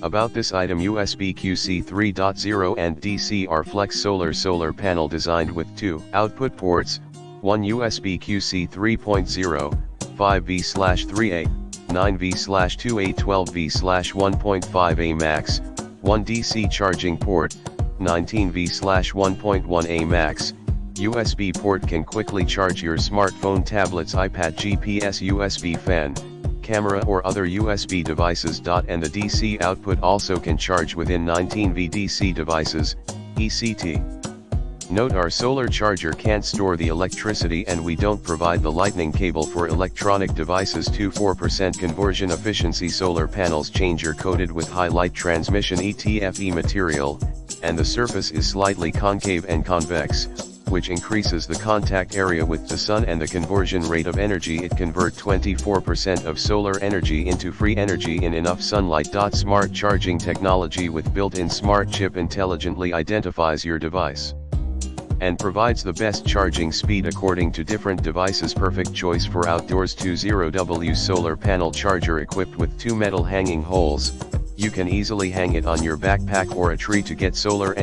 About this item: USB QC3.0 and DCR Flex solar panel designed with 2 output ports, 1 USB QC3.0, 5V/3A, 9V/2A, 12V/1.5A max, 1 DC charging port, 19V/1.1A max. USB port can quickly charge your smartphone, tablets, iPad, GPS, USB fan, camera or other USB devices. And the DC output also can charge within 19V DC devices, ECT. Note: our solar charger can't store the electricity and we don't provide the lightning cable for electronic devices. 4% conversion efficiency. Solar panels changer coated with high light transmission ETFE material, and the surface is slightly concave and convex, which increases the contact area with the sun and the conversion rate of energy. It convert 24% of solar energy into free energy in enough sunlight. Smart charging technology with built-in smart chip intelligently identifies your device and provides the best charging speed according to different devices. Perfect choice for outdoors. 20W solar panel charger equipped with 2 metal hanging holes. You can easily hang it on your backpack or a tree to get solar energy.